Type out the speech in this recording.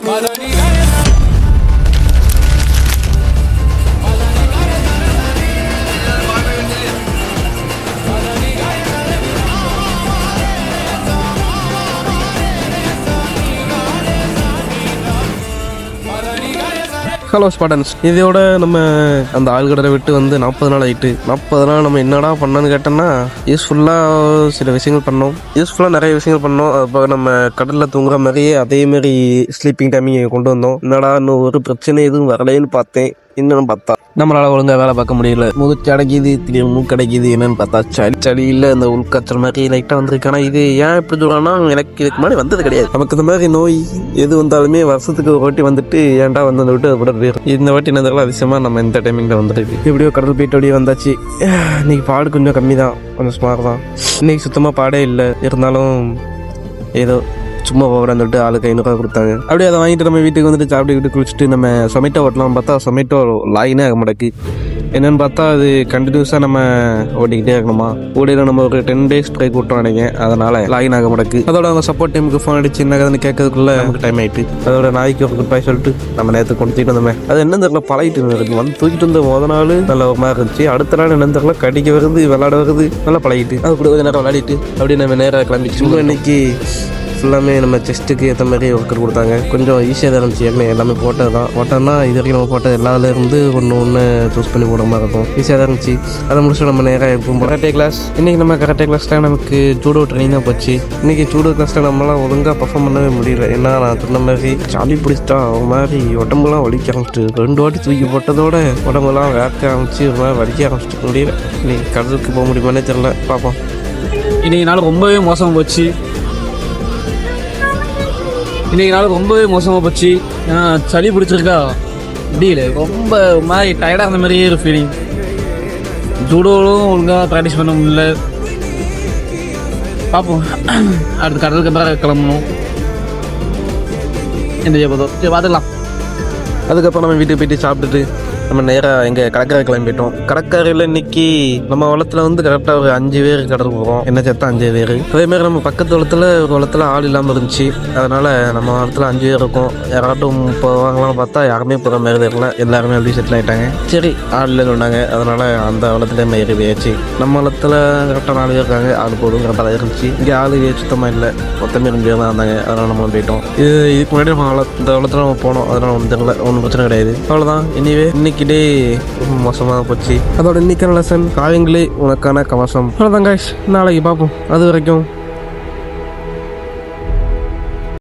Hello ஸ்பாடன்ஸ், இதோட நம்ம அந்த ஆழ்கடலை விட்டு வந்து 40 நாள் ஆகிட்டு. 40 நாள் நம்ம என்னடா பண்ணோன்னு கேட்டோம்னா, யூஸ்ஃபுல்லாக சில விஷயங்கள் பண்ணோம். நிறைய விஷயங்கள் பண்ணோம். அப்போ நம்ம கடலில் தூங்குற மாதிரியே அதேமாரி ஸ்லீப்பிங் டைமிங் கொண்டு வந்தோம். என்னடா இன்னும் ஒரு பிரச்சனை எதுவும் வரலைன்னு பார்த்தேன். இன்னும் பார்த்தா நம்மளால் ஒழுங்காக வேலை பார்க்க முடியல. முகச்சு அடைக்குது, திடீர்னு மூக்கு அடைக்குது. என்னன்னு பார்த்தா சளியில் இந்த உள்காய்ச்சல் மாதிரி லைட்டாக வந்திருக்கு. ஆனால் இது ஏன் இப்படி சொல்கிறோன்னா, எனக்கு இதுக்கு முன்னாடி வந்தது கிடையாது. நமக்கு இந்த மாதிரி நோய் எது வந்தாலுமே வருஷத்துக்கு ஒரு வாட்டி வந்துட்டு ஏன்டா வந்து விட்டு விட போயிடும். இந்த வாட்டி என்னதெல்லாம் அதிசயமாக நம்ம இந்த டைமிங்கில் வந்துருக்கு. எப்படியோ கடல் போயிட்டு அப்படியே வந்தாச்சு. இன்னைக்கு பாடு கொஞ்சம் கம்மி தான், கொஞ்சம் ஸ்மார் தான். இன்னைக்கு சுத்தமாக பாடே இல்லை. இருந்தாலும் ஏதோ சும்மா போகிறேன்னு சொல்லிட்டு ஆளுக்கு 500 கொடுத்தாங்க. அப்படியே அதை வாங்கிட்டு நம்ம வீட்டுக்கு வந்துட்டு சாப்பிட்டு குளிச்சுட்டு நம்ம சொமேட்டோ ஓட்டலாம் பார்த்தா சொமேட்டோ லாயினே ஆக மாட்டேக்கு. என்னென்னு பார்த்தா அது கண்டினியூஸாக நம்ம ஓட்டிக்கிட்டே இருக்கணுமா. ஓடியில் நம்ம ஒரு 10 days ட்ரைக் விட்டோம் நினைக்கிறேன். அதனால் லாயின் ஆக மாட்டேக்கு. அதோட அவங்க சப்போர்ட் டைமுக்கு ஃபோன் அடிச்சு என்ன கதைன்னு கேட்கறதுக்குள்ளே நமக்கு டைம் ஆகிட்டு. அதோட நாய்க்கு ஒரு குட் பை சொல்லிட்டு நம்ம நேரத்துக்கு கொடுத்துட்டு வந்தோமே. அது என்ன தெரியல, பழகிட்டு இருக்கு. வந்து தூக்கிட்டு வந்த முத நாள் நல்ல ஒரு மாதிரி இருந்துச்சு. அடுத்த நாள் என்ன தெரியல, கடிக்க வருது, விளையாட வருது, நல்லா பழகிட்டு. அது கூட கொஞ்சம் நேரம் விளையாடிட்டு அப்படியே நம்ம நேராக கிளம்பிச்சு. இன்னைக்கு ஃபுல்லாமே நம்ம செஸ்ட்டுக்கு ஏற்ற மாதிரி ஒர்க்கர் கொடுத்தாங்க. கொஞ்சம் ஈஸியாக தான் இருந்துச்சு. ஏற்கனவே எல்லாமே போட்டோன்னா இது வரைக்கும் நம்ம போட்டது எல்லாத்துலேருந்து ஒன்று சூஸ் பண்ணி போடுற மாதிரி இருக்கும். ஈஸியாக தான் இருந்துச்சு. அதை முடிச்சுட்டு நம்ம நேராக இருக்கும் கராட்டே கிளாஸ். இன்றைக்கி நம்ம கராட்டே கிளாஸில் நமக்கு ஜூடோ ட்ரைனிங் தான் போச்சு. இன்றைக்கி ஜூடோ கிளாஸில் நம்மளாம் ஒழுங்காக பர்ஃபார்ம் பண்ணவே முடியல. ஏன்னா நான் சொன்ன மாதிரி சாலி பிடிச்சிட்டா ஒரு மாதிரி உடம்புலாம் வலிக்க ஆரம்பிச்சிட்டு. 2 வாட்டி தூக்கி போட்டதோட உடம்புலாம் வேர்க்க ஆரம்பிச்சு ஒரு மாதிரி வலிக்க ஆரம்பிச்சிட்டு. முடியல. இன்னைக்கு கடலுக்கு போக முடியுமானே தெரியல, பார்ப்போம். இன்றைக்கி நாள் ரொம்பவே மோசமாக போச்சு. ஏன்னா சளி பிடிச்சிருக்கா முடியல. ரொம்ப மாதிரி டயர்டாக இருந்த மாதிரியே ஒரு ஃபீலிங். ஜூடோவும் ஒழுங்காக ப்ராக்டிஸ் பண்ண முடியல. பார்ப்போம், அடுத்து கடலுக்கு தான் கிளம்பணும். என்ன செய்ய போதும் சரி பார்த்துக்கலாம். அதுக்கப்புறம் நம்ம வீட்டுக்கு போயிட்டு சாப்பிட்டுட்டு நம்ம நேராக எங்கள் கடற்கரை கிளம்பிட்டோம். கடற்கரையில் இன்னைக்கு நம்ம வளத்தில் வந்து கரெக்டாக ஒரு 5 பேர் கடல் போகிறோம். என்ன சேர்த்தா 5 பேர். அதேமாதிரி நம்ம பக்கத்து வளத்தில் ஆள் இல்லாமல் இருந்துச்சு. அதனால் நம்ம வளத்தில் 5 பேர் இருக்கும். யாராட்டும் போவாங்களான்னு பார்த்தா யாருமே போகிற மாதிரி தெரியல. எல்லாருமே அப்படி செட்டில் ஆகிட்டாங்க. சரி ஆள் இல்லைன்னு சொன்னாங்க. அதனால் அந்த வளத்துல ஏறி போயாச்சு. நம்ம வளத்தில் கரெக்டாக 4 பேர் இருக்காங்க. ஆள் போதும் கரெக்டாக இருந்துச்சு. இங்கே ஆள் சுத்தமாக இல்லை, மொத்தமே 2 பேர் தான் இருந்தாங்க. அதனால் நம்ம போயிட்டோம். இதுக்கு முன்னாடி நம்ம இந்த வளத்தில் நம்ம போனோம். அதனால் ஒன்றும் தெரியல, ஒன்றும் பிரச்சனை கிடையாது. அவ்வளோதான். இனிவே இன்னைக்கு டே ரொம்ப மோசமாக போச்சு. அதோட இன்னைக்கான லெசன், காயங்களே உனக்கான கவசம். அவ்வளோதான் கைஸ், நாளைக்கு பார்ப்போம். அது வரைக்கும்